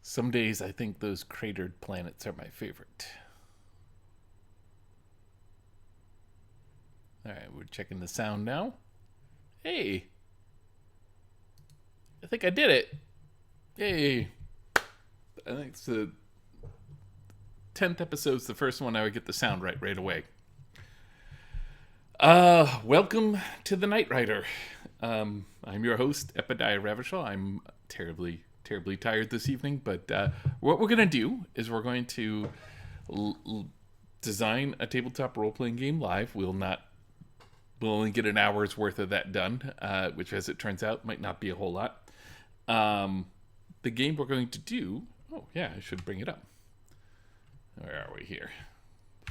Some days I think those cratered planets are my favorite. All right, we're checking the sound now. Hey, I think I did it. Yay. I think it's the 10th episode's the first one I would get the sound right away. Welcome to the Night Rider. I'm your host, Eppy Ravishaw. I'm terribly tired this evening, but what we're going to do is we're going to design a tabletop role-playing game live. We'll only get an hour's worth of that done, which, as it turns out, might not be a whole lot. The game we're going to do... Oh, yeah, I should bring it up. Where are we here?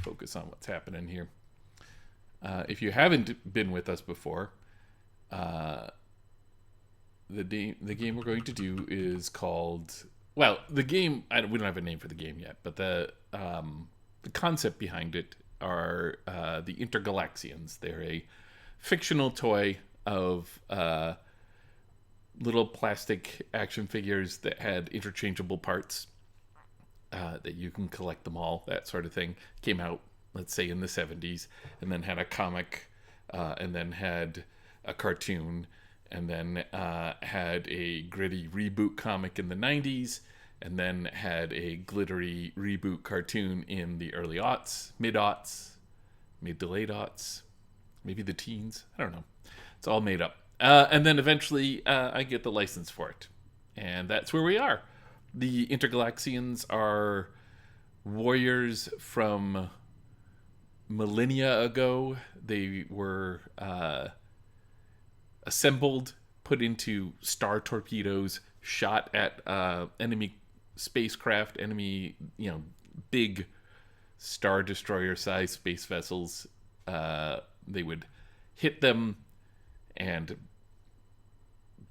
Focus on what's happening here. If you haven't been with us before, the game we're going to do is called... Well, the game... we don't have a name for the game yet, but the concept behind it are the Intergalaxians. They're a fictional toy of little plastic action figures that had interchangeable parts that you can collect them all, that sort of thing. Came out, let's say, in the 70s, and then had a comic, and then had a cartoon, and then had a gritty reboot comic in the 90s, and then had a glittery reboot cartoon in the early aughts, mid-aughts, mid to late aughts, maybe the teens. I don't know. It's all made up. And then eventually I get the license for it. And that's where we are. The Intergalaxians are warriors from millennia ago. They were assembled, put into star torpedoes, shot at enemy spacecraft, big Star Destroyer-sized space vessels. They would hit them and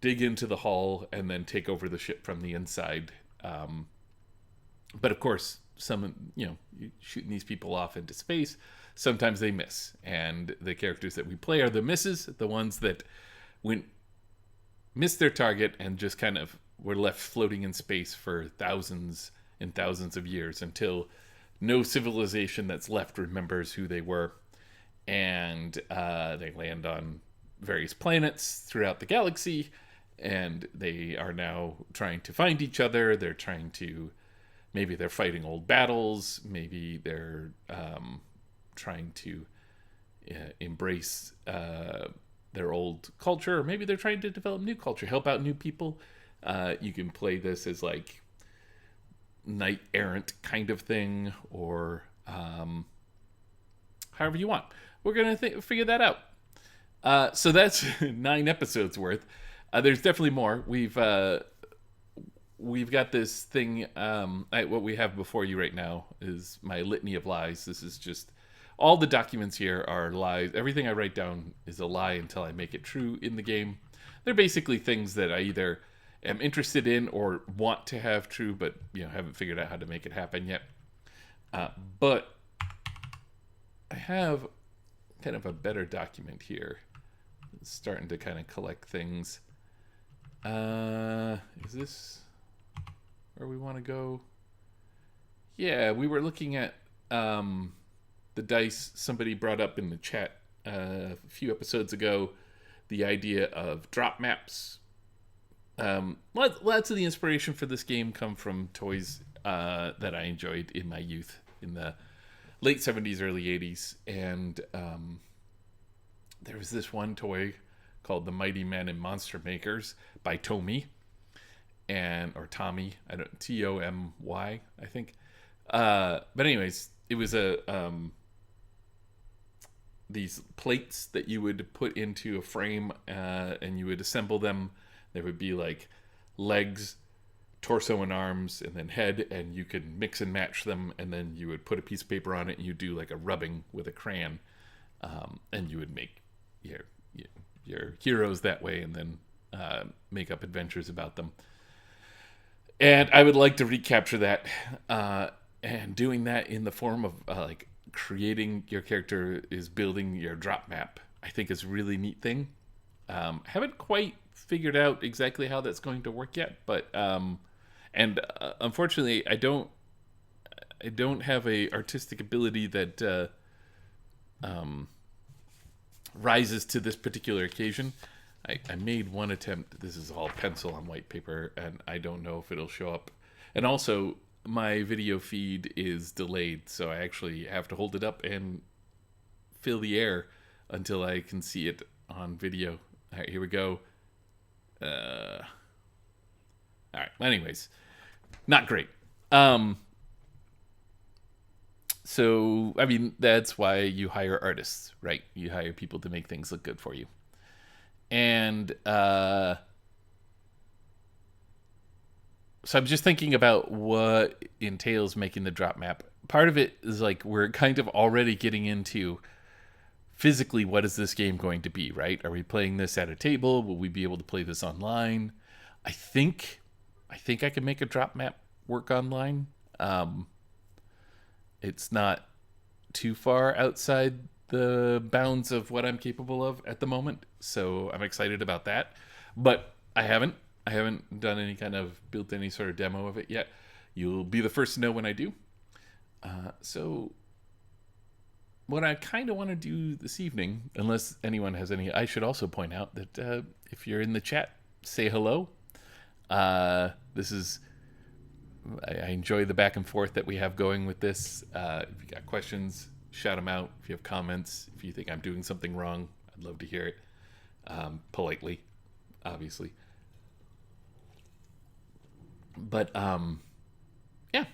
dig into the hull and then take over the ship from the inside. But of course, you're shooting these people off into space. Sometimes they miss. And the characters that we play are the misses, the ones that missed their target and just kind of were left floating in space for thousands and thousands of years until no civilization that's left remembers who they were. And they land on various planets throughout the galaxy, and they are now trying to find each other. They're trying to... Maybe they're fighting old battles. Maybe they're trying to embrace their old culture. Or maybe they're trying to develop new culture, help out new people. You can play this as like knight errant kind of thing, or however you want. We're gonna figure that out. So that's 9 episodes worth. There's definitely more. We've got this thing. What we have before you right now is my litany of lies. This is just all the documents here are lies. Everything I write down is a lie until I make it true in the game. They're basically things that I either am interested in or want to have true, but haven't figured out how to make it happen yet. But I have kind of a better document here. It's starting to kind of collect things. Is this where we want to go? Yeah, we were looking at the dice. Somebody brought up in the chat a few episodes ago the idea of drop maps. Lots of the inspiration for this game come from toys that I enjoyed in my youth, in the late 70s, early 80s. And there was this one toy called the Mighty Men and Monster Makers by Tomy, or Tommy, Tomy, I think. But anyways, it was these plates that you would put into a frame, and you would assemble them. There would be like legs, torso and arms, and then head, and you could mix and match them, and then you would put a piece of paper on it, and you do like a rubbing with a crayon, and you would make your heroes that way, and then make up adventures about them. And I would like to recapture that, and doing that in the form of like creating your character is building your drop map. I think is a really neat thing. Haven't quite figured out exactly how that's going to work yet, but And unfortunately, I don't have a artistic ability that rises to this particular occasion. I made one attempt. This is all pencil on white paper, and I don't know if it'll show up. And also, my video feed is delayed, so I actually have to hold it up and fill the air until I can see it on video. All right, here we go. All right. Anyways, not great. So, I mean, that's why you hire artists, right? You hire people to make things look good for you. And so I'm just thinking about what entails making the drop map. Part of it is like we're kind of already getting into physically what is this game going to be, right? Are we playing this at a table? Will we be able to play this online? I think I can make a drop map work online. It's not too far outside the bounds of what I'm capable of at the moment, so I'm excited about that. But I haven't done any kind of built any sort of demo of it yet. You'll be the first to know when I do. So what I kind of want to do this evening, unless anyone has any, I should also point out that if you're in the chat, say hello. This is, I enjoy the back and forth that we have going with this. If you got questions, shout them out. If you have comments, if you think I'm doing something wrong, I'd love to hear it. Politely, obviously. But, yeah.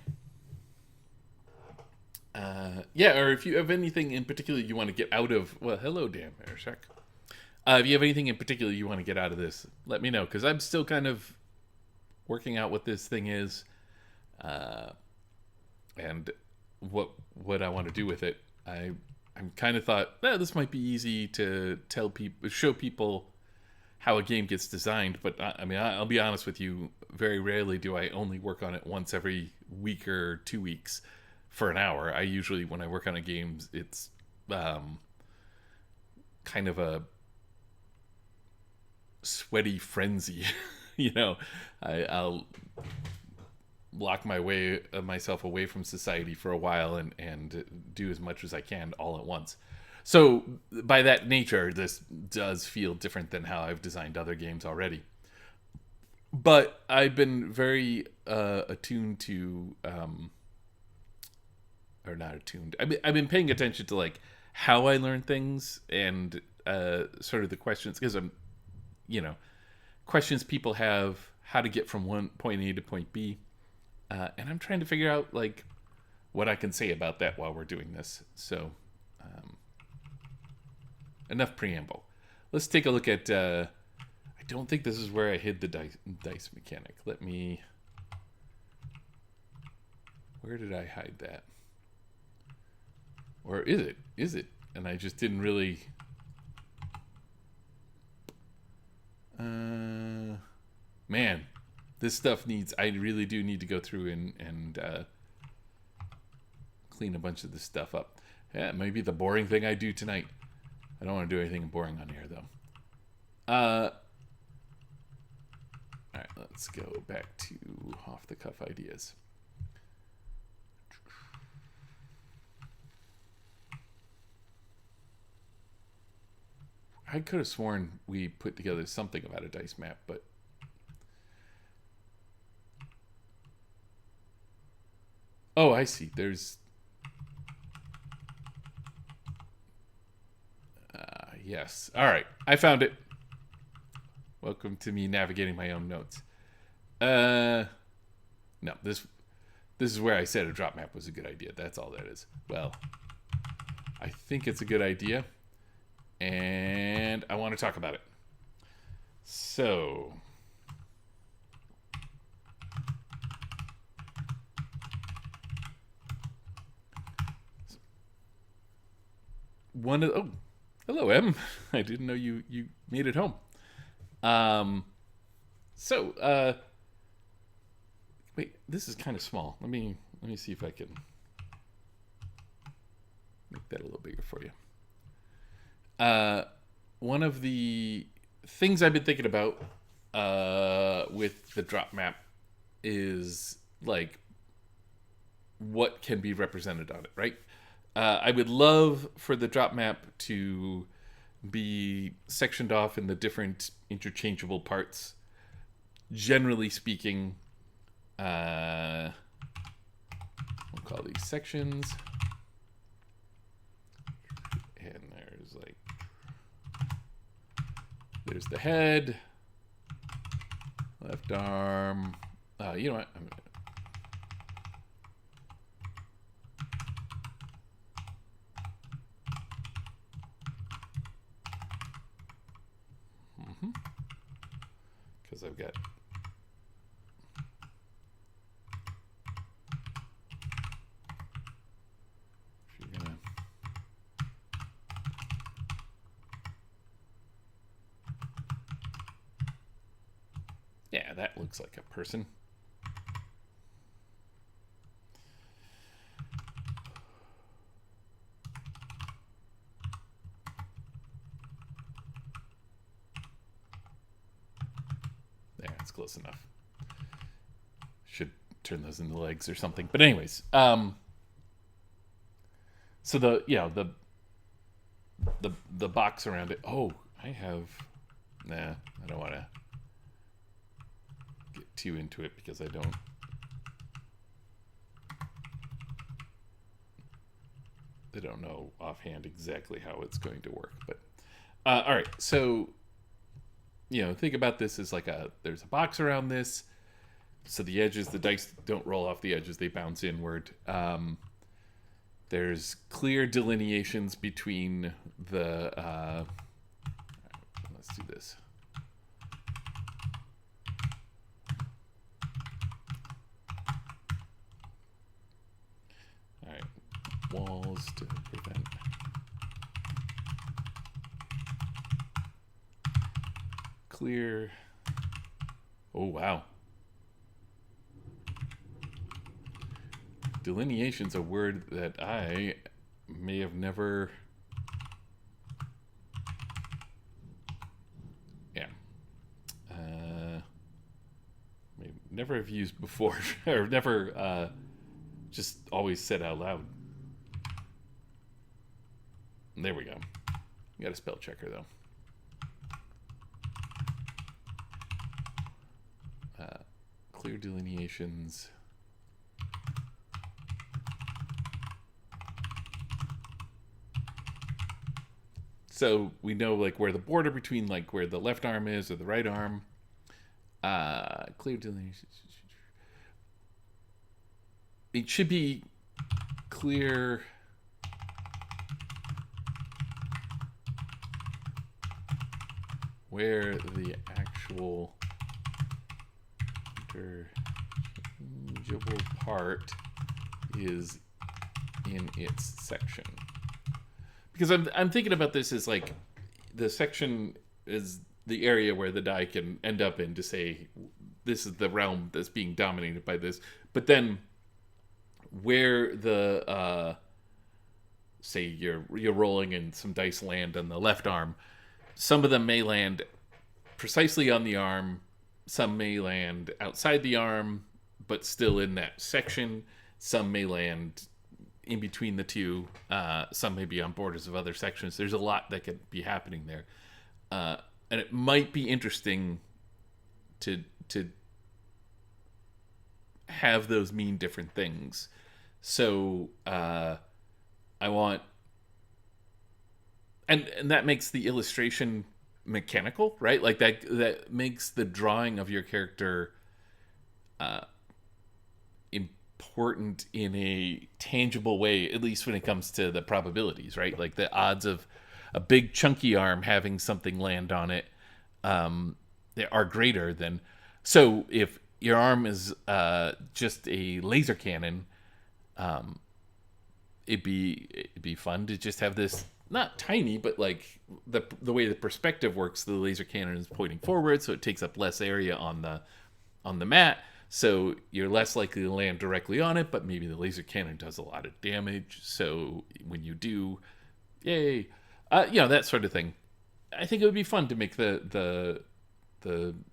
Yeah, or if you have anything in particular you want to get out of, well, hello, Dan Ershak. If you have anything in particular you want to get out of this, let me know, because I'm still kind of working out what this thing is, and what I want to do with it. I'm kind of thought, this might be easy to show people how a game gets designed, but I mean, I'll be honest with you, very rarely do I only work on it once every week or 2 weeks for an hour. I usually, when I work on a game, it's kind of a sweaty frenzy. I'll lock myself away from society for a while and do as much as I can all at once. So by that nature, this does feel different than how I've designed other games already. But I've been very attuned to, or not attuned. I've been paying attention to like how I learn things and sort of the questions, because questions people have, how to get from one point A to point B, and I'm trying to figure out like what I can say about that while we're doing this. So enough preamble. Let's take a look at. I don't think this is where I hid the dice mechanic. Where did I hide that? Or is it? Is it? And I just didn't really. Man, this stuff needs. I really do need to go through and clean a bunch of this stuff up. Yeah, maybe the boring thing I do tonight. I don't want to do anything boring on here, though. All right, let's go back to off-the-cuff ideas. I could have sworn we put together something about a dice map, but oh, I see. There's yes. All right, I found it. Welcome to me navigating my own notes. No, this is where I said a drop map was a good idea. That's all that is. Well, I think it's a good idea, and I want to talk about it. So, hello, Em. I didn't know you made it home. Wait, this is kind of small. Let me see if I can make that a little bigger for you. One of the things I've been thinking about with the drop map is like what can be represented on it, right? I would love for the drop map to be sectioned off in the different interchangeable parts. Generally speaking, we'll call these sections. And there's the head, left arm. You know what? Because I've got yeah, that looks like a person. There, it's close enough. Should turn those into legs or something. But anyways, so the box around it. Oh, I have. Nah, I don't want to get too into it because I don't know offhand exactly how it's going to work. But all right, so think about this as like there's a box around this, so the edges, the dice don't roll off the edges; they bounce inward. There's clear delineations between the. Let's do this. All right, walls to prevent. Clear. Oh, wow. Delineation's a word that I may have never. Yeah. May never have used before, or never just always said out loud. There we go. You got a spell checker, though. Clear delineations. So we know like where the border between like where the left arm is or the right arm. Clear delineations. It should be clear. Where the actual interchangeable part is in its section. Because I'm thinking about this as like the section is the area where the die can end up in to say this is the realm that's being dominated by this. But then where the say you're rolling and some dice land on the left arm, some of them may land precisely on the arm. Some may land outside the arm, but still in that section. Some may land in between the two. Some may be on borders of other sections. There's a lot that could be happening there. And it might be interesting to have those mean different things. So I want... And that makes the illustration mechanical, right? Like that makes the drawing of your character important in a tangible way, at least when it comes to the probabilities, right? Like the odds of a big chunky arm having something land on it they are greater than... So if your arm is just a laser cannon, it'd be fun to just have this, not tiny, but like the way the perspective works, the laser cannon is pointing forward, so it takes up less area on the mat, so you're less likely to land directly on it, but maybe the laser cannon does a lot of damage, so when you do, yay, that sort of thing. I think it would be fun to make the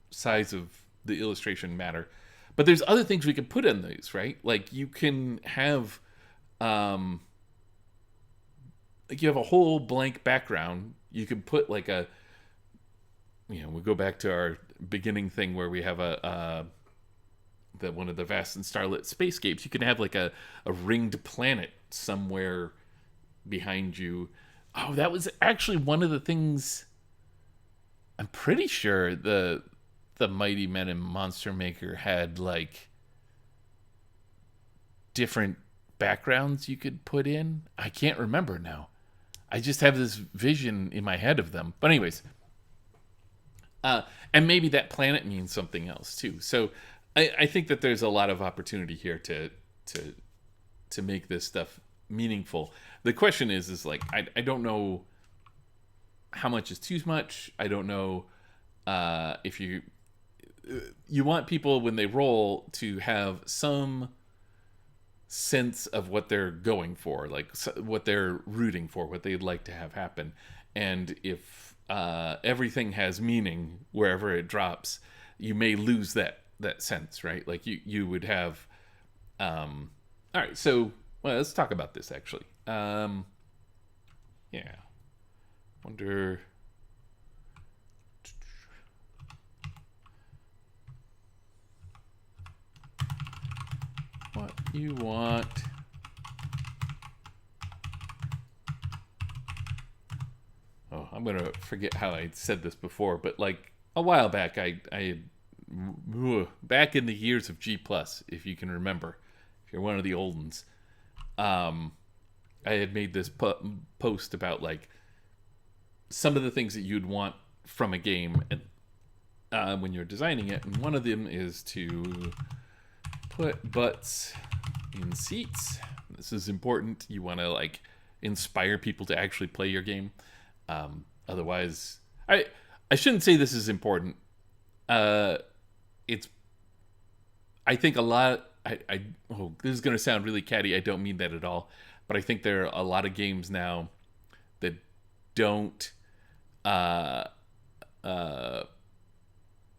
size of the illustration matter. But there's other things we can put in these, right? Like you can have, like you have a whole blank background. You can put like we go back to our beginning thing where we have the one of the vast and starlit spacescapes. You can have like a ringed planet somewhere behind you. Oh, that was actually one of the things. I'm pretty sure the Mighty Men and Monster Maker had like different backgrounds you could put in. I can't remember now. I just have this vision in my head of them. But anyways, and maybe that planet means something else too. So I think that there's a lot of opportunity here to make this stuff meaningful. The question is like I don't know how much is too much. I don't know if you want people when they roll to have some sense of what they're going for, like what they're rooting for, what they'd like to have happen. And if everything has meaning wherever it drops, you may lose that sense, right? Like you would have all right, so let's talk about this actually. Yeah. Wonder what you want. Oh, I'm gonna forget how I said this before, but like a while back, I back in the years of G Plus, if you can remember, if you're one of the old ones, I had made this post about like some of the things that you'd want from a game when you're designing it, and one of them is to put butts in seats. This is important. You want to like inspire people to actually play your game. Otherwise, I shouldn't say this is important. It's I think a lot. This is going to sound really catty. I don't mean that at all. But I think there are a lot of games now that don't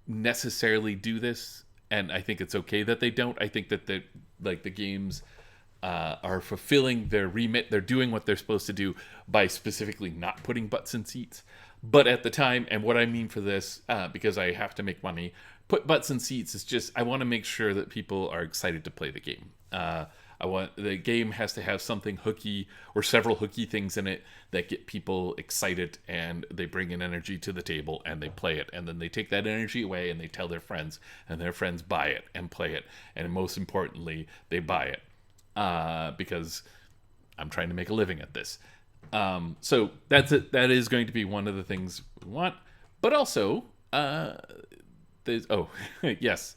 necessarily do this, and I think it's okay that they don't. I think that the games are fulfilling their remit. They're doing what they're supposed to do by specifically not putting butts in seats. But at the time, and what I mean for this, because I have to make money, put butts in seats is just I want to make sure that people are excited to play the game. The game has to have something hooky or several hooky things in it that get people excited, and they bring an energy to the table and they play it, and then they take that energy away and they tell their friends, and their friends buy it and play it, and most importantly, they buy it because I'm trying to make a living at this. So that's it. That is going to be one of the things we want, but also there's yes,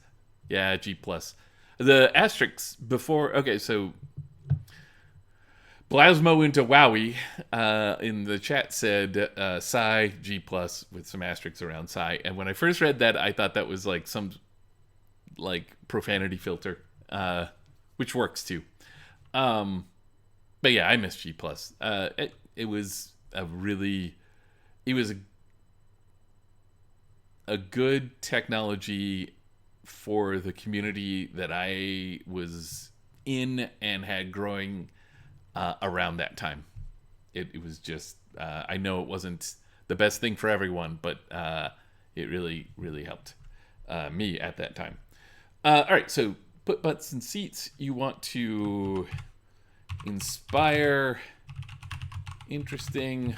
yeah, G plus. The asterisks before. Okay, so Blasmo into Wowie in the chat said Psy G plus with some asterisks around Psy, and when I first read that, I thought that was like some like profanity filter, which works too. But yeah, I miss G plus. It was a good technology for the community that I was in and had growing around that time. It was just I know it wasn't the best thing for everyone, but it really helped me at that time. All right, so put butts in seats. You want to inspire interesting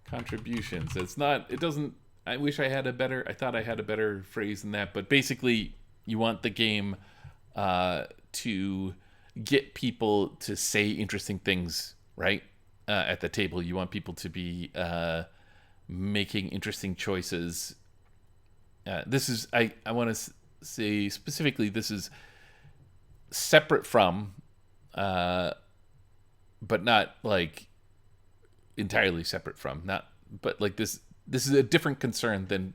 contributions. It doesn't. I wish I had I thought I had a better phrase than that, but basically you want the game to get people to say interesting things, right? At the table. You want people to be making interesting choices. This is, I want to say specifically, this is separate from, but not like entirely separate from, but like this is a different concern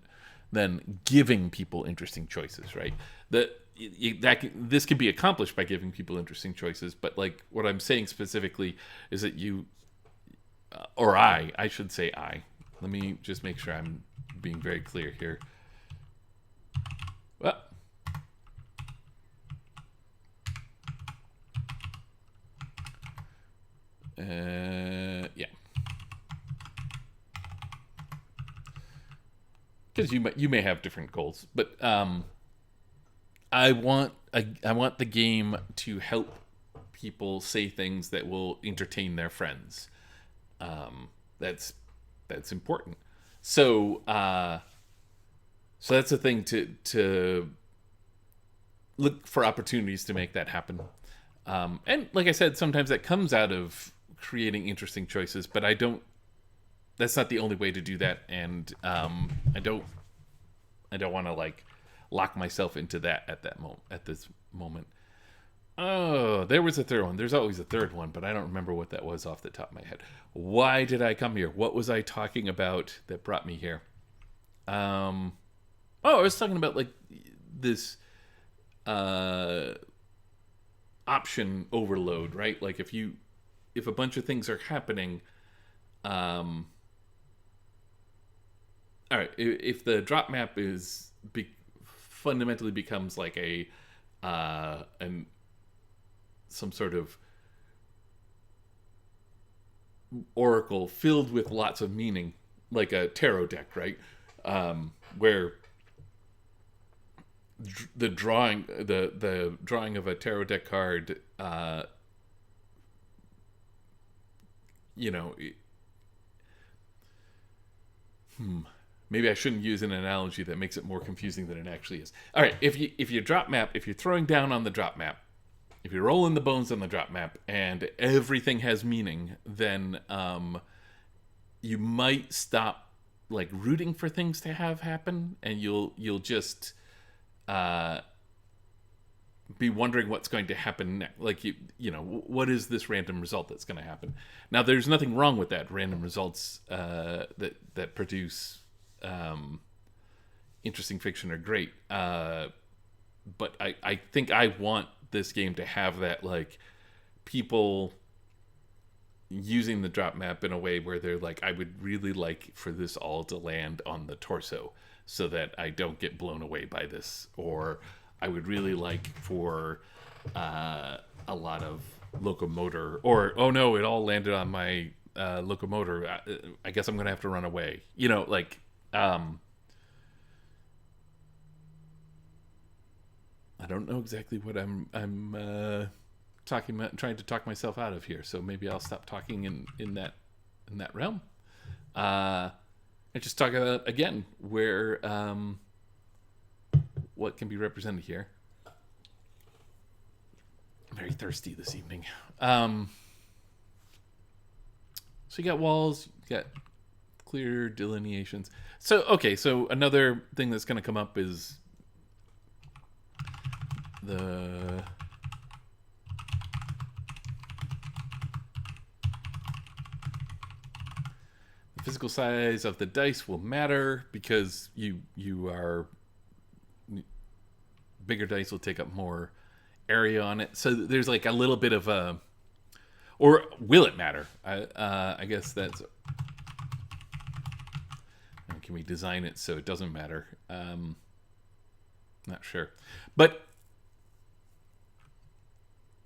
than giving people interesting choices, right? This can be accomplished by giving people interesting choices, but like what I'm saying specifically is that I should say let me just make sure I'm being very clear here. Well, Yeah, because you may have different goals, but I want the game to help people say things that will entertain their friends. That's important. So so that's the thing, to look for opportunities to make that happen. And like I said, sometimes that comes out of creating interesting choices, but I don't. That's not the only way to do that, and I don't want to like lock myself into that at this moment. Oh, there was a third one. There's always a third one, but I don't remember what that was off the top of my head. Why did I come here? What was I talking about that brought me here? Oh, I was talking about like this uh, option overload, right? Like if a bunch of things are happening, um, all right, if the drop map fundamentally becomes like an some sort of oracle filled with lots of meaning, like a tarot deck, right? Where the drawing of a tarot deck card, you know, maybe I shouldn't use an analogy that makes it more confusing than it actually is. All right, if you're throwing down on the drop map, if you're rolling the bones on the drop map, and everything has meaning, then you might stop like rooting for things to have happen, and you'll just be wondering what's going to happen next. Like you know, what is this random result that's going to happen? Now, there's nothing wrong with that. Random results that produce interesting fiction are great. But I think I want this game to have that, like, people using the drop map in a way where they're like, I would really like for this all to land on the torso so that I don't get blown away by this, or I would really like for a lot of locomotor, or oh no, it all landed on my locomotor. I guess I'm gonna have to run away. You know, like I don't know exactly what I'm talking about, trying to talk myself out of here. So maybe I'll stop talking in that realm. And just talk about again where what can be represented here. I'm very thirsty this evening. So you got walls, you got clear delineations. So okay, so another thing that's going to come up is the physical size of the dice will matter, because you are bigger dice will take up more area on it. So there's like a little bit of a, or will it matter? I guess that's, can we design it so it doesn't matter? Not sure, but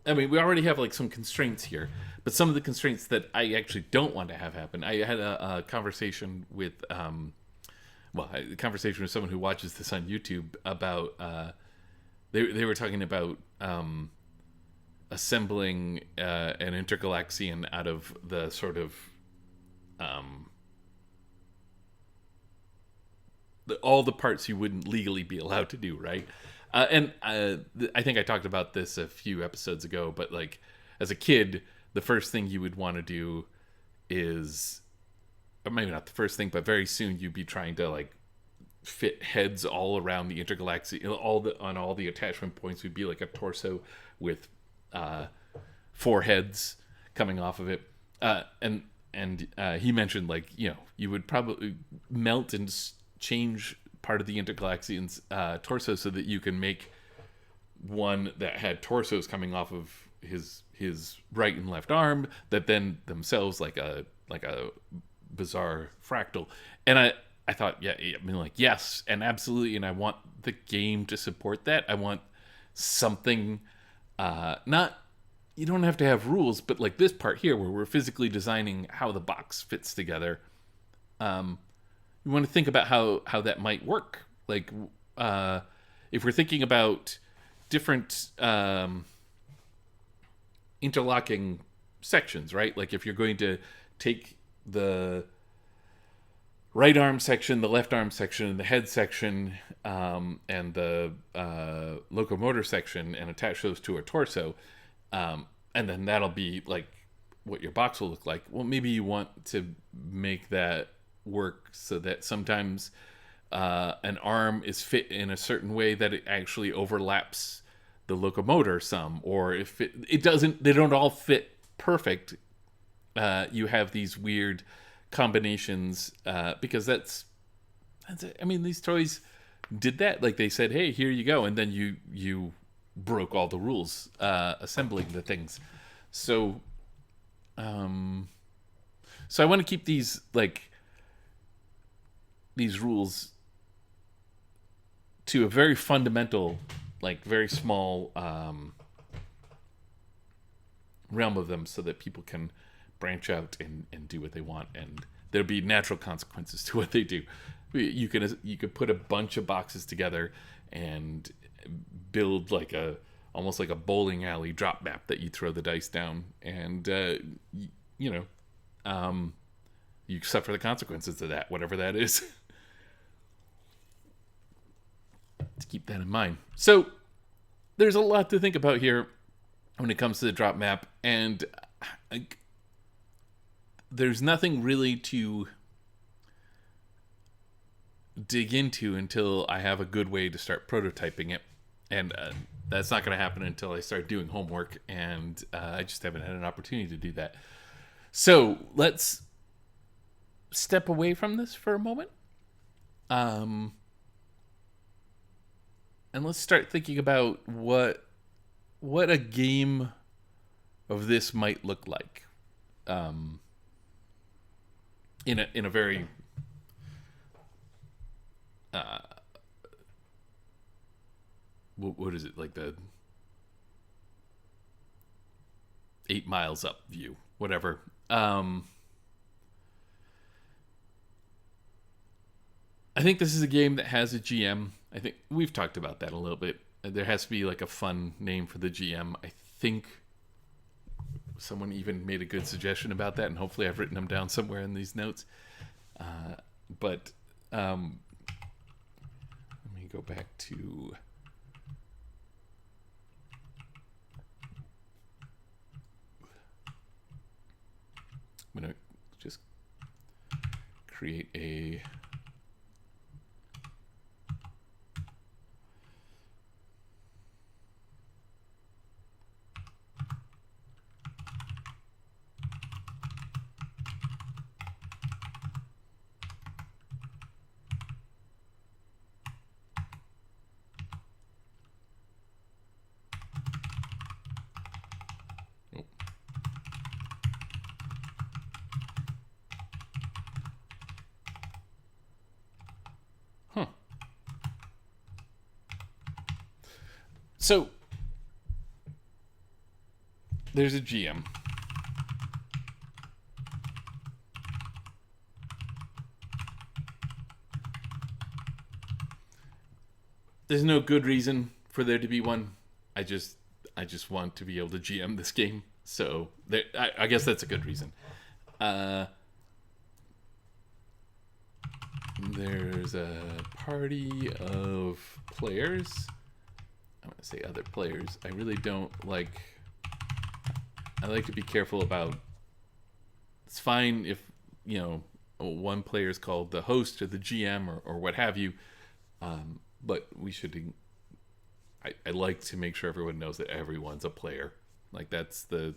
I mean, we already have like some constraints here, but some of the constraints that I actually don't want to have happen. I had a conversation with, a conversation with someone who watches this on YouTube about, they were talking about assembling an intergalaxian out of the sort of all the parts you wouldn't legally be allowed to do, right? I think I talked about this a few episodes ago, but like as a kid, the first thing you would want to do is, or maybe not the first thing, but very soon you'd be trying to like fit heads all around the intergalaxy, on all the attachment points would be like a torso with 4 heads coming off of it. And he mentioned, like, you know, you would probably melt and change part of the intergalaxian's torso so that you can make one that had torsos coming off of his right and left arm that then themselves like a bizarre fractal. And I thought, yeah, I mean, like, yes, and absolutely, and I want the game to support that. I want something, not you don't have to have rules, but like this part here where we're physically designing how the box fits together, you want to think about how that might work. Like, if we're thinking about different interlocking sections, right? Like if you're going to take the right arm section, the left arm section, the head section, and the locomotor section, and attach those to a torso, and then that'll be like what your box will look like. Well, maybe you want to make that work so that sometimes an arm is fit in a certain way that it actually overlaps the locomotor some, or if it doesn't, they don't all fit perfect. You have these weird combinations because that's it. I mean, these toys did that. Like they said, "Hey, here you go," and then you broke all the rules assembling the things. So, so I want to keep these rules to a very fundamental, like very small realm of them, so that people can branch out and do what they want, and there'll be natural consequences to what they do. You could put a bunch of boxes together and build like almost like a bowling alley drop map that you throw the dice down, and you suffer the consequences of that, whatever that is. To keep that in mind. So there's a lot to think about here when it comes to the drop map, and there's nothing really to dig into until I have a good way to start prototyping it, and that's not going to happen until I start doing homework, and I just haven't had an opportunity to do that. So let's step away from this for a moment, and let's start thinking about what a game of this might look like, in a very what is it, like the 8 miles up view, whatever. I think this is a game that has a GM. I think we've talked about that a little bit. There has to be like a fun name for the GM. I think someone even made a good suggestion about that, and hopefully I've written them down somewhere in these notes. But let me go back to... I'm going to just create a... So, there's a GM. There's no good reason for there to be one. I just want to be able to GM this game. So, I guess that's a good reason. There's a party of players. I'm going to say other players. I really don't like... I like to be careful about... It's fine if, one player is called the host or the GM or what have you. But we should... I like to make sure everyone knows that everyone's a player. Like, that's the...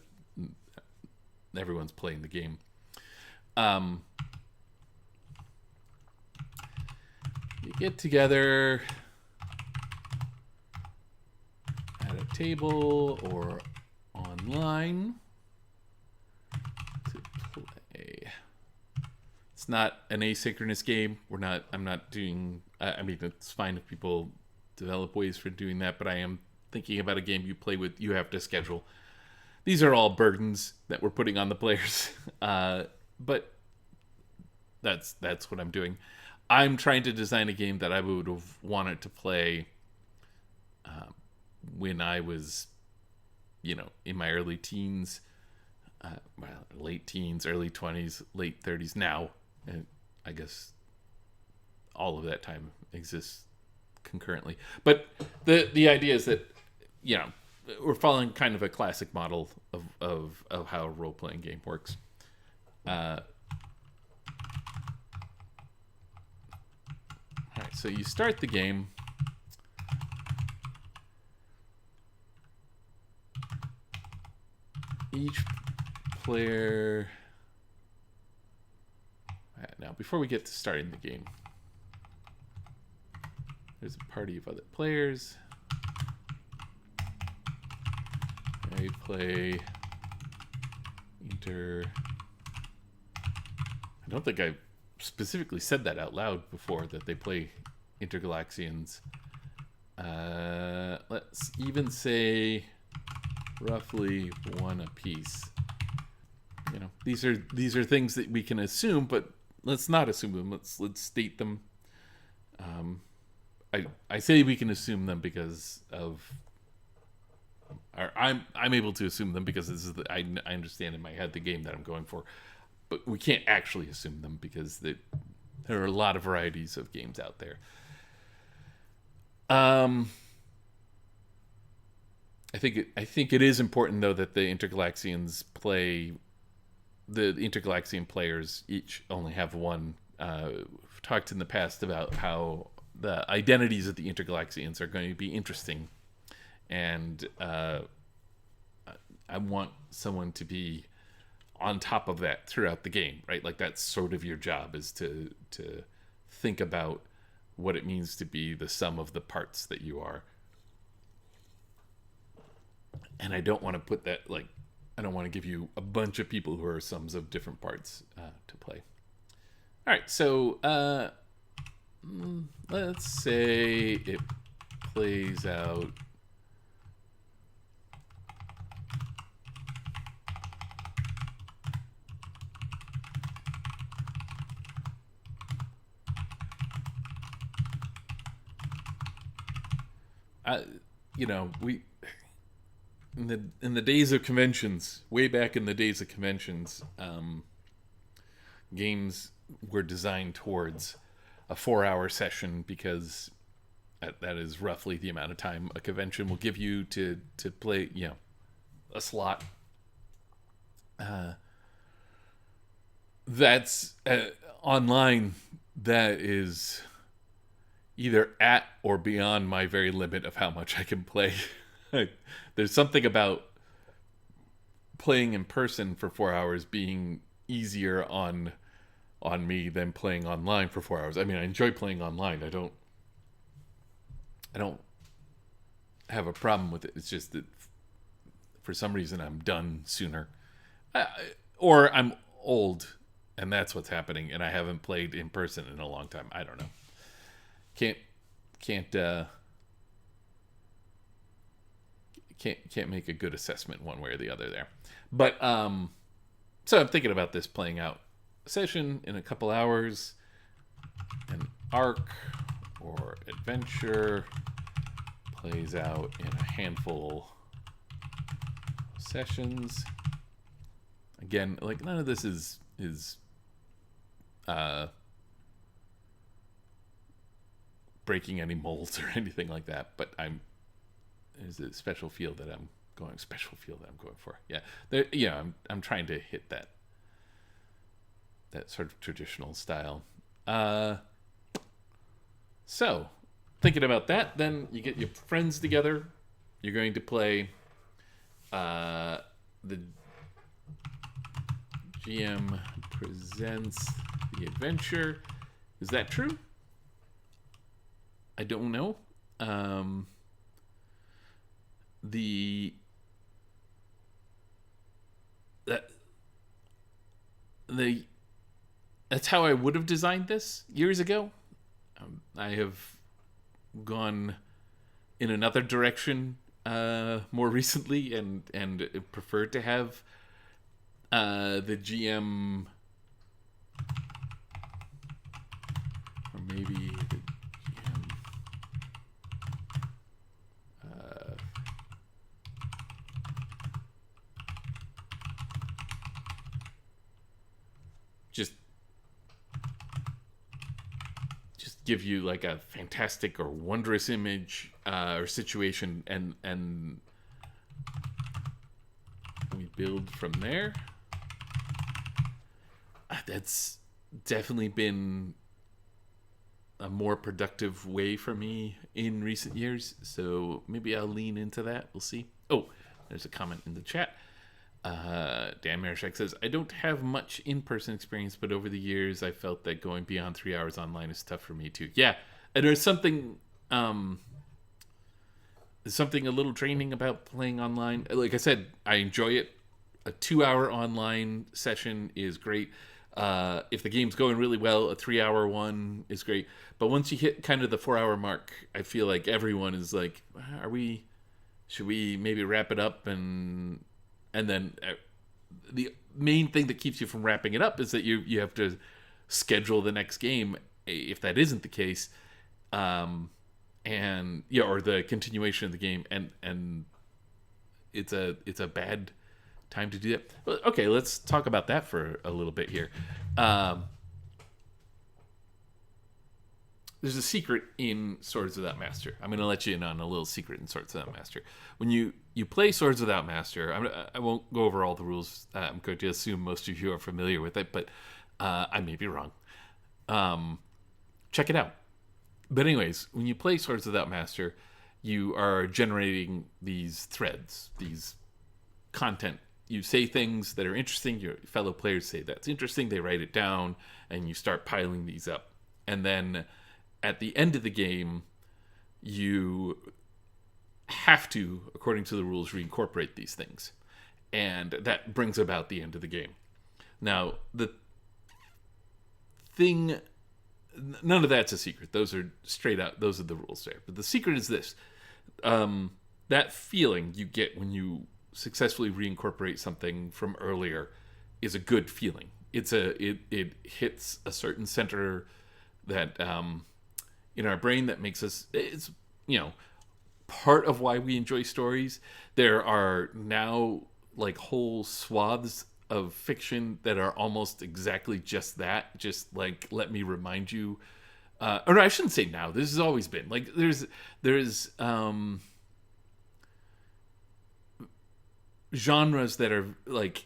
Everyone's playing the game. You get together... at a table or online to play. It's not an asynchronous game. I'm not doing... I mean, it's fine if people develop ways for doing that, but I am thinking about a game you play with. You have to schedule. these are all burdens that we're putting on the players. But that's what I'm doing. I'm trying to design a game that I would have wanted to play when I was, in my early teens, late teens, early 20s, late 30s now. And I guess all of that time exists concurrently. But the idea is that, we're following kind of a classic model of how a role-playing game works. All right, so you start the game. Each player... Now, before we get to starting the game, there's a party of other players. They play I don't think I specifically said that out loud before, that they play Intergalaxians. Let's even say roughly one apiece. These are things that we can assume, but let's not assume them. Let's state them. I say we can assume them because of, or I'm able to assume them because this is I understand in my head the game that I'm going for, but we can't actually assume them because there are a lot of varieties of games out there. I think it is important though that the Intergalaxian players each only have one. We've talked in the past about how the identities of the Intergalaxians are going to be interesting, and I want someone to be on top of that throughout the game, right? Like that's sort of your job, is to think about what it means to be the sum of the parts that you are. And I don't want to put that, I don't want to give you a bunch of people who are sums of different parts to play. All right, so let's say it plays out. We in the days of conventions, way back in the days of conventions, games were designed towards a 4-hour session because that is roughly the amount of time a convention will give you to play, a slot. That's online. That is either at or beyond my very limit of how much I can play. There's something about playing in person for 4 hours being easier on me than playing online for 4 hours. I mean, I enjoy playing online. I don't have a problem with it. It's just that for some reason I'm done sooner, or I'm old, and that's what's happening. And I haven't played in person in a long time. I don't know. Can't make a good assessment one way or the other there. But so I'm thinking about this playing out a session in a couple hours, an arc or adventure plays out in a handful of sessions. Again, none of this is breaking any molds or anything like that, but there's a special feel that I'm going for. Yeah. I'm trying to hit that sort of traditional style. So thinking about that, then you get your friends together. You're going to play the GM presents the adventure. Is that true? I don't know. That's how I would have designed this years ago. I have gone in another direction more recently, and preferred to have the GM, or maybe the GM just give you like a fantastic or wondrous image or situation, and we build from there. That's definitely been a more productive way for me in recent years, so maybe I'll lean into that. We'll see. Oh, there's a comment in the chat. Dan Marashek says, I don't have much in-person experience, but over the years I felt that going beyond 3 hours online is tough for me too. Yeah, and there's something a little draining about playing online. Like I said, I enjoy it. A 2-hour online session is great. If the game's going really well, a 3-hour one is great. But once you hit kind of the 4-hour mark, I feel like everyone is like, should we maybe wrap it up? And then the main thing that keeps you from wrapping it up is that you have to schedule the next game if that isn't the case, or the continuation of the game, and it's a bad time to do that. Well, okay, let's talk about that for a little bit here. There's a secret in Swords Without Master. I'm going to let you in on a little secret in Swords Without Master. When you play Swords Without Master, I won't go over all the rules. I'm going to assume most of you are familiar with it, but I may be wrong. Check it out. But anyways, when you play Swords Without Master, you are generating these threads, these content. You say things that are interesting. Your fellow players say that's interesting. They write it down, and you start piling these up. And then at the end of the game, you have to, according to the rules, reincorporate these things. And that brings about the end of the game. Now, the thing, none of that's a secret. Those are straight out, those are the rules there. But the secret is this. That feeling you get when you successfully reincorporate something from earlier is a good feeling. It hits a certain center that in our brain that makes us, it's part of why we enjoy stories. There are now like whole swaths of fiction that are almost exactly just that, just like, let me remind you, or I shouldn't say now, this has always been like, there's genres that are like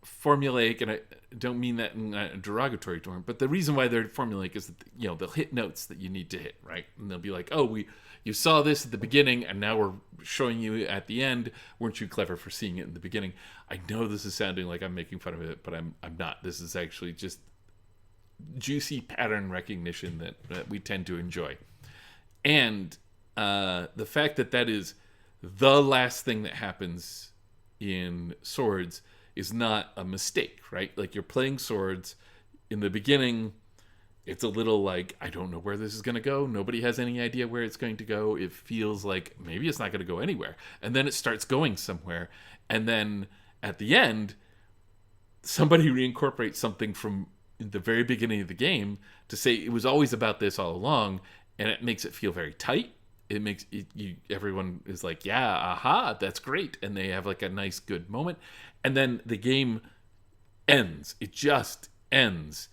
formulaic, and I don't mean that in a derogatory term, but the reason why they're formulaic is that they'll hit notes that you need to hit, right? And they'll be like, oh, you saw this at the beginning, and now we're showing you at the end. Weren't you clever for seeing it in the beginning? I know this is sounding like I'm making fun of it, but I'm not. This is actually just juicy pattern recognition that we tend to enjoy. And the fact that is the last thing that happens in Swords is not a mistake, right? Like, you're playing Swords in the beginning. It's a little like, I don't know where this is going to go. Nobody has any idea where it's going to go. It feels like maybe it's not going to go anywhere. And then it starts going somewhere. And then at the end, somebody reincorporates something from the very beginning of the game to say it was always about this all along. And it makes it feel very tight. It makes everyone is like, yeah, aha, that's great. And they have like a nice, good moment. And then the game ends. It just ends.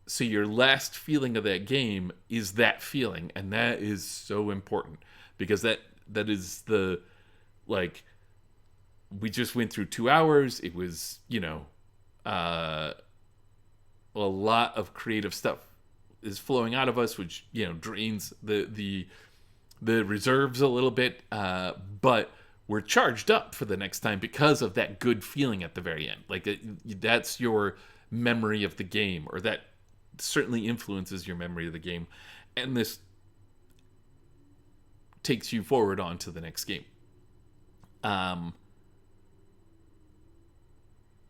So your last feeling of that game is that feeling. And that is so important, because that is the, like, we just went through 2 hours. It was, a lot of creative stuff is flowing out of us, which, drains the reserves a little bit. But we're charged up for the next time because of that good feeling at the very end. Like, that's your memory of the game, or that certainly influences your memory of the game. And this takes you forward on to the next game.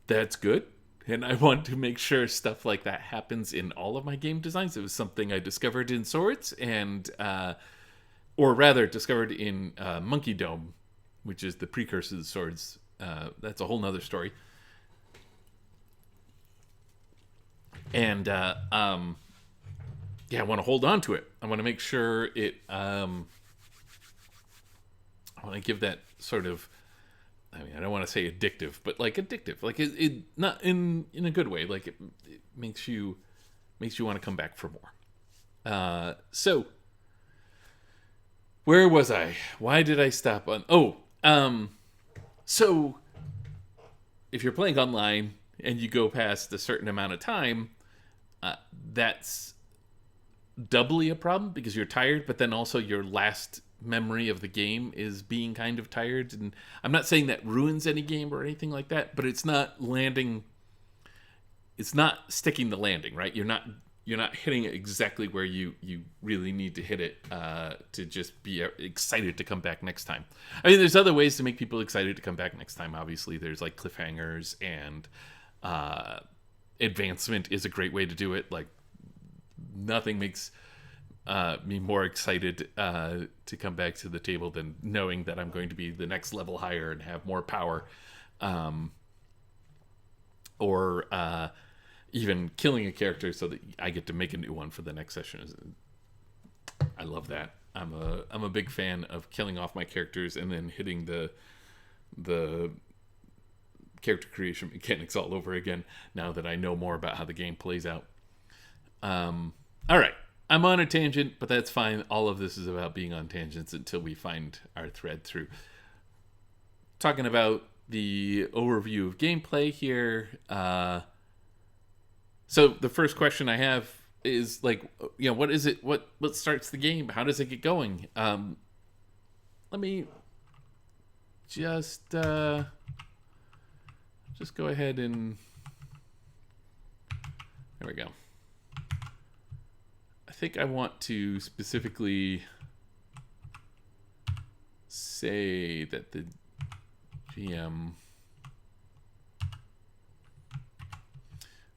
That's good. And I want to make sure stuff like that happens in all of my game designs. It was something I discovered in Swords, and or rather discovered in Monkey Dome, which is the precursor to the swords. That's a whole nother story. And yeah, I want to hold on to it. I want to make sure it. I want to give that sort of. I mean, I don't want to say addictive, but like addictive, like it not in a good way. Like it makes you want to come back for more. So where was I? Why did I stop on? So if you're playing online and you go past a certain amount of time, that's doubly a problem because you're tired, but then also your last memory of the game is being kind of tired. And I'm not saying that ruins any game or anything like that, but it's not landing. It's not sticking the landing, right? You're not hitting it exactly where you really need to hit it to just be excited to come back next time. I mean, there's other ways to make people excited to come back next time. Obviously, there's like cliffhangers, and advancement is a great way to do it. Like nothing makes me more excited to come back to the table than knowing that I'm going to be the next level higher and have more power, or even killing a character so that I get to make a new one for the next session. I love that. I'm a big fan of killing off my characters and then hitting the character creation mechanics all over again now that I know more about how the game plays out. All right. I'm on a tangent, but that's fine. All of this is about being on tangents until we find our thread through. Talking about the overview of gameplay here. So the first question I have is like, what is it? What starts the game? How does it get going? Let me just go ahead and there we go. I think I want to specifically say that the GM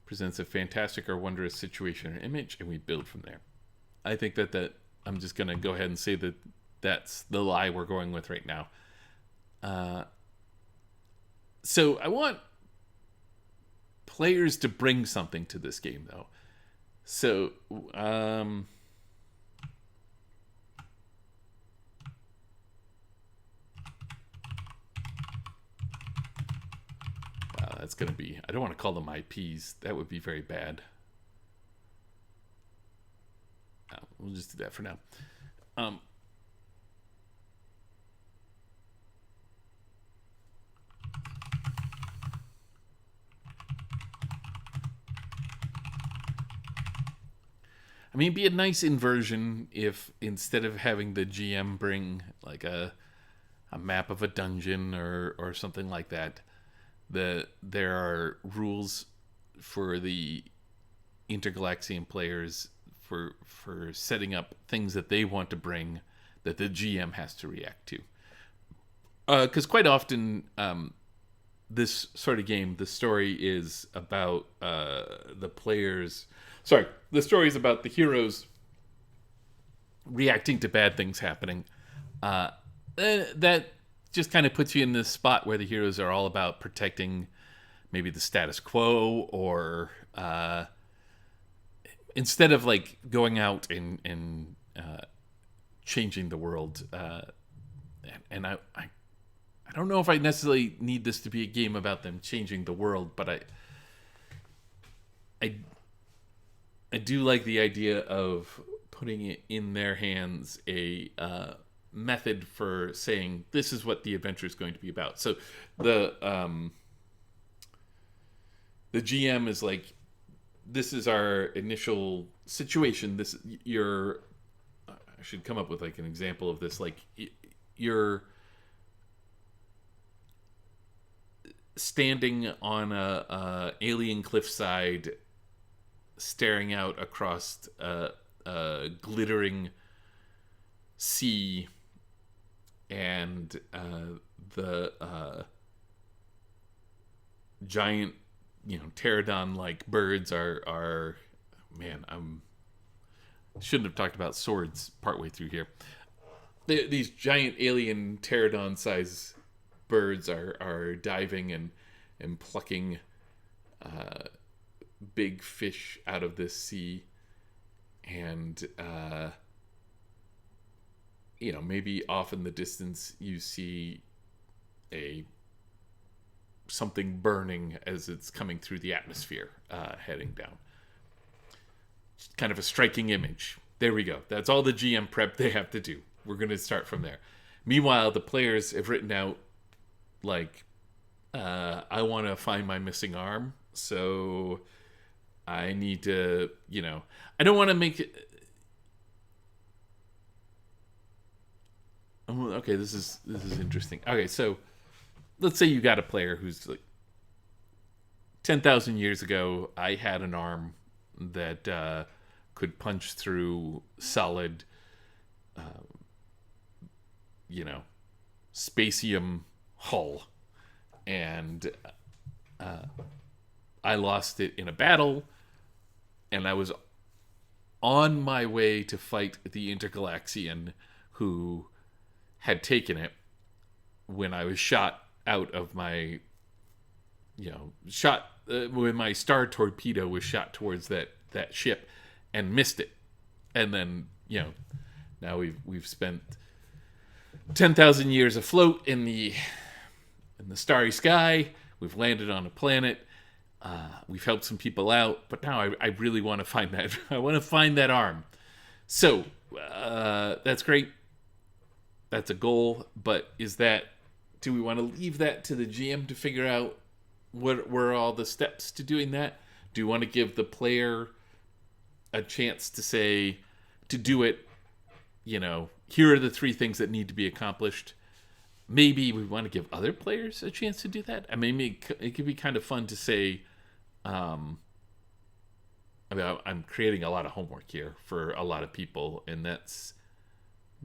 presents a fantastic or wondrous situation or image, and we build from there. I think that I'm just going to go ahead and say that that's the lie we're going with right now. So I want players to bring something to this game, though. So, wow, that's going to be... I don't want to call them IPs. That would be very bad. We'll just do that for now. I mean, it'd be a nice inversion if instead of having the GM bring like a map of a dungeon or something like that, there are rules for the Intergalaxian players for setting up things that they want to bring that the GM has to react to. Because quite often, this sort of game, the story is about the players... Sorry, the story is about the heroes reacting to bad things happening. That just kind of puts you in this spot where the heroes are all about protecting maybe the status quo, or instead of like going out and changing the world. And I don't know if I necessarily need this to be a game about them changing the world, but I do like the idea of putting it in their hands, a method for saying this is what the adventure is going to be about. So the GM is like, this is our initial situation. I should come up with like an example of this. Like you're standing on a alien cliffside, staring out across a glittering sea, and the giant, pterodon-like birds are man, shouldn't have talked about swords partway through here. these giant alien pterodon size birds are diving and plucking big fish out of this sea, and maybe off in the distance you see a something burning as it's coming through the atmosphere, heading down. It's kind of a striking image. There we go. That's all the GM prep they have to do. We're going to start from there. Meanwhile, the players have written out, like, I want to find my missing arm, so I need to, I don't want to make it. Okay, this is interesting. Okay, so let's say you got a player who's like 10,000 years ago, I had an arm that could punch through solid, spacium hull, and I lost it in a battle, and I was on my way to fight the Intergalaxian who had taken it when I was shot out of my, when my star torpedo was shot towards that ship and missed it. And then, now we've spent 10,000 years afloat in the starry sky. We've landed on a planet. We've helped some people out, but now I really want to find that. I want to find that arm. So that's great. That's a goal, but do we want to leave that to the GM to figure out what were all the steps to doing that? Do you want to give the player a chance to do it, here are the 3 things that need to be accomplished? Maybe we want to give other players a chance to do that. I mean, it could be kind of fun to say, I'm creating a lot of homework here for a lot of people, and that's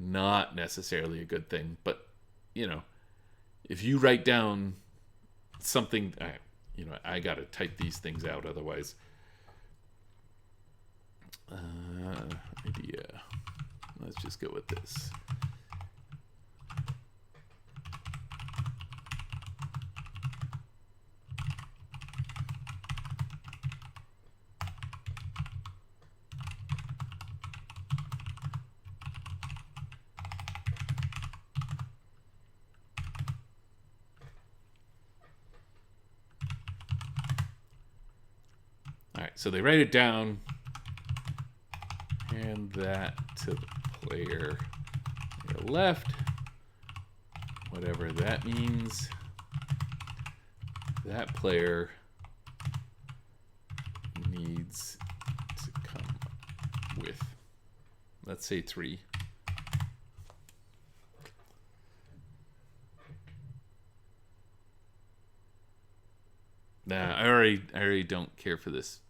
not necessarily a good thing. But, if you write down something, I got to type these things out otherwise. Idea. Let's just go with this. All right, so they write it down. Hand that to the player to the left. Whatever that means. That player needs to come with, let's say, 3. Nah, I already don't care for this.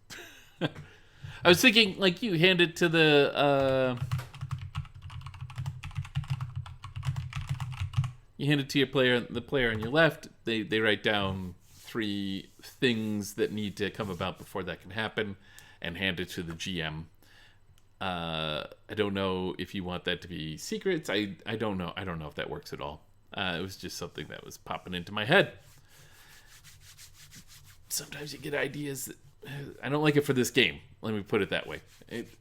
I was thinking, like, you hand it to the the player on your left. They write down 3 things that need to come about before that can happen, and hand it to the GM. I don't know if you want that to be secrets. I don't know. I don't know if that works at all. It was just something that was popping into my head. Sometimes you get ideas that I don't like it for this game. Let me put it that way.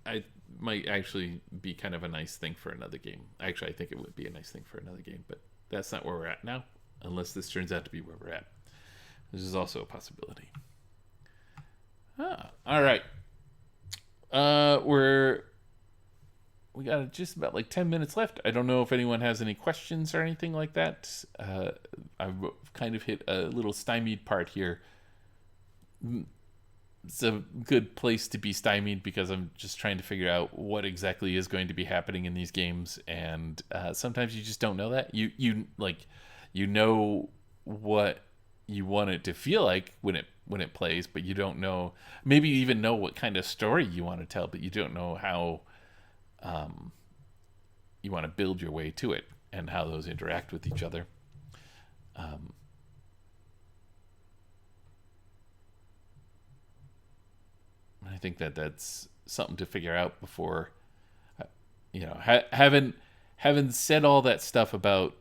I might actually be kind of a nice thing for another game. Actually, I think it would be a nice thing for another game, but that's not where we're at now, unless this turns out to be where we're at. This is also a possibility. All right. We got just about like 10 minutes left. I don't know if anyone has any questions or anything like that. I've kind of hit a little stymied part here. It's a good place to be stymied because I'm just trying to figure out what exactly is going to be happening in these games, and sometimes you just don't know that. You know what you want it to feel like when it plays, but you don't know. Maybe you even know what kind of story you want to tell, but you don't know how you want to build your way to it and how those interact with each other. I think that's something to figure out before, having having said all that stuff about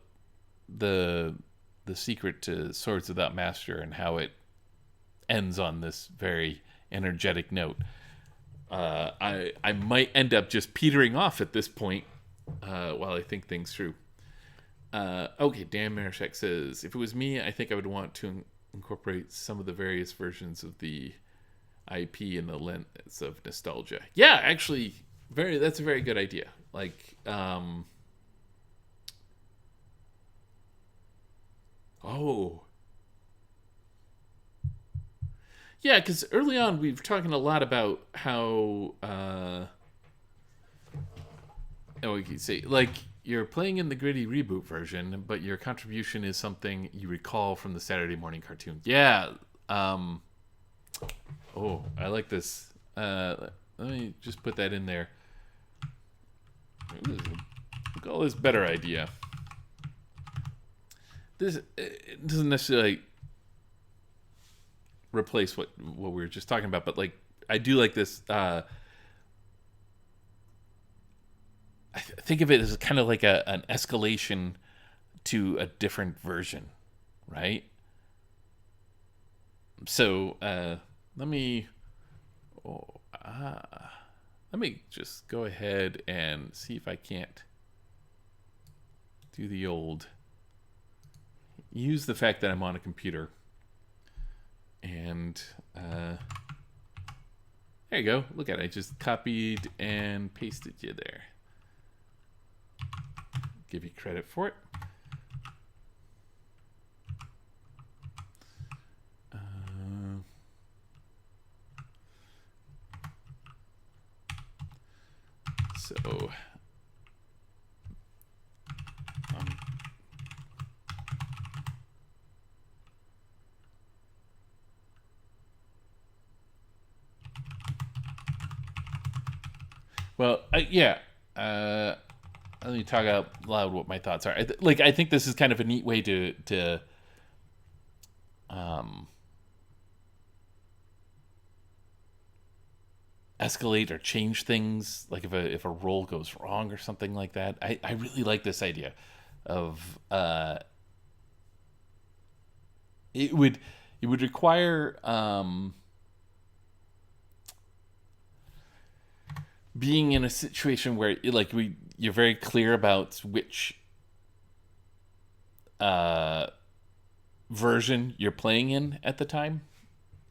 the the secret to Swords Without Master and how it ends on this very energetic note, I might end up just petering off at this point while I think things through. Okay, Dan Marashek says, if it was me, I think I would want to incorporate some of the various versions of the IP in the lens of nostalgia. Yeah, actually, that's a very good idea. Like, oh, yeah, because early on we were talking a lot about how, oh, we could say like you're playing in the gritty reboot version, but your contribution is something you recall from the Saturday morning cartoon. Yeah. Oh, I like this. Let me just put that in there. Call this better idea. This it doesn't necessarily replace what we were just talking about, but like I do like this. I think of it as kind of like an escalation to a different version, right? So let me oh, let me just go ahead and see if I can't do the old use the fact that I'm on a computer and there you go. Look at it. I just copied and pasted you there. Give you credit for it. So well, yeah. Let me talk out loud what my thoughts are. I think this is kind of a neat way to escalate or change things. Like if a roll goes wrong or something like that. I really like this idea of it would require being in a situation where like you're very clear about which version you're playing in at the time.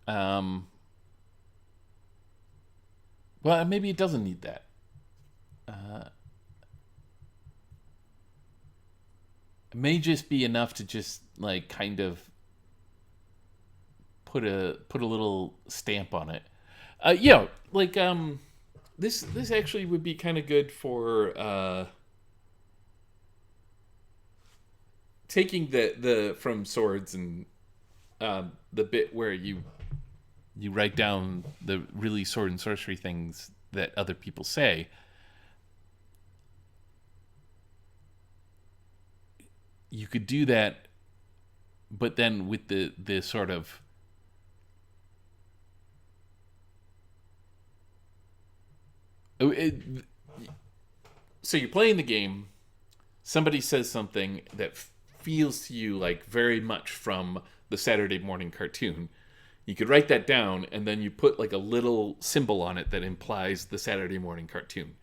Well, maybe it doesn't need that. It may just be enough to just like kind of put a little stamp on it. Yeah, like this actually would be kind of good for taking the from Swords and the bit where you write down the really sword and sorcery things that other people say. You could do that, but then with the sort of so you're playing the game, somebody says something that feels to you like very much from the Saturday morning cartoon. You could write that down, and then you put like a little symbol on it that implies the Saturday morning cartoon.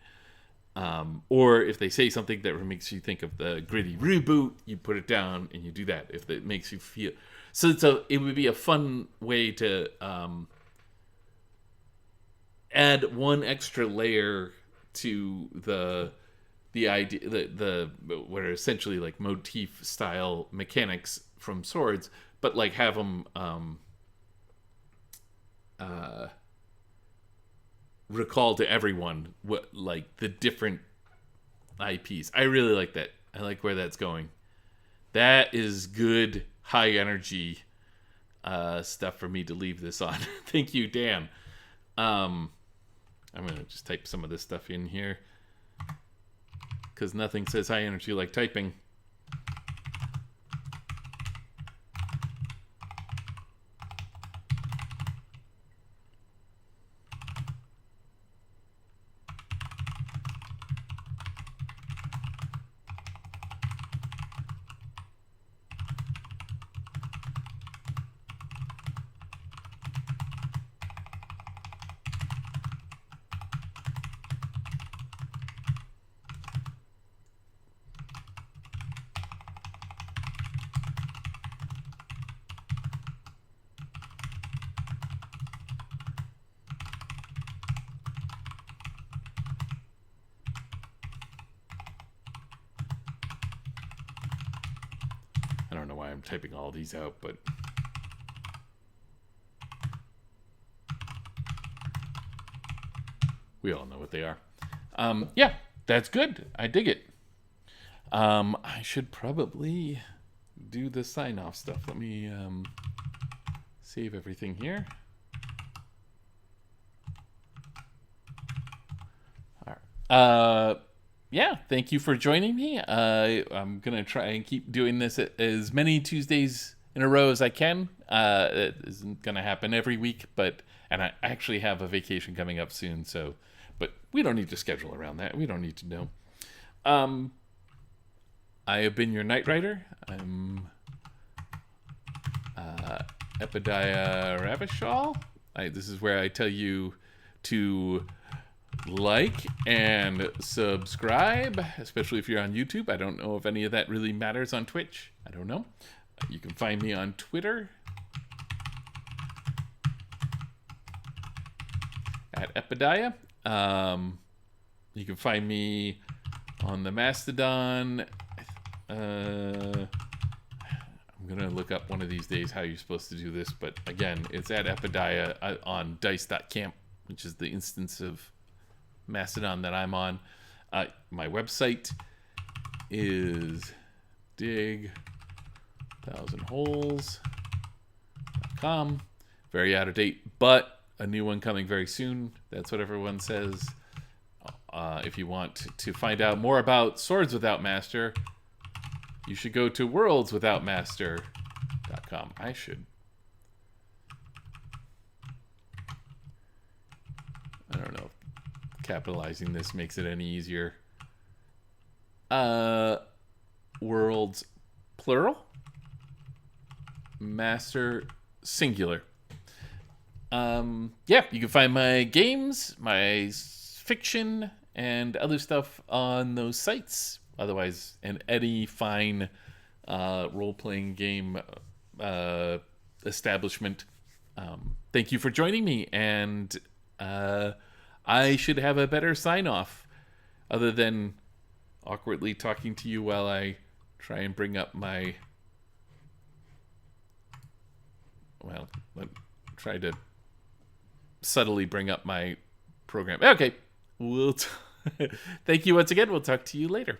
Or if they say something that makes you think of the gritty reboot, you put it down and you do that. If it makes you feel, so it would be a fun way to add one extra layer to the idea, the what are essentially like motif style mechanics from Swords, but like have them recall to everyone what like the different IPs. I really like that. I like where that's going. That is good high energy stuff for me to leave this on. Thank you, Dan. I'm gonna just type some of this stuff in here because nothing says high energy like typing. don't know why I'm typing all these out, but we all know what they are. Yeah, that's good. I dig it. I should probably do the sign-off stuff. Let me save everything here. All right. Yeah, thank you for joining me. I'm gonna try and keep doing this as many Tuesdays in a row as I can. It isn't gonna happen every week, and I actually have a vacation coming up soon, but we don't need to schedule around that. We don't need to know. I have been your Knight Rider. I'm Eppidiah Ravishall. This is where I tell you to like and subscribe, especially if you're on YouTube. I don't know if any of that really matters on Twitch. I don't know. You can find me on Twitter at Eppidiah. You can find me on the Mastodon. I'm gonna look up one of these days how you're supposed to do this, but again, it's at Eppidiah on dice.camp, which is the instance of Mastodon that I'm on. My website is dig1000holes.com. Very out of date, but a new one coming very soon. That's what everyone says. If you want to find out more about Swords Without Master, you should go to worldswithoutmaster.com. I don't know if capitalizing this makes it any easier. Worlds plural, master singular. Yeah, you can find my games, my fiction, and other stuff on those sites. Otherwise, any fine role-playing game establishment. Thank you for joining me, and I should have a better sign-off other than awkwardly talking to you while I try and bring up my... Well, try to subtly bring up my program. Okay, thank you once again. We'll talk to you later.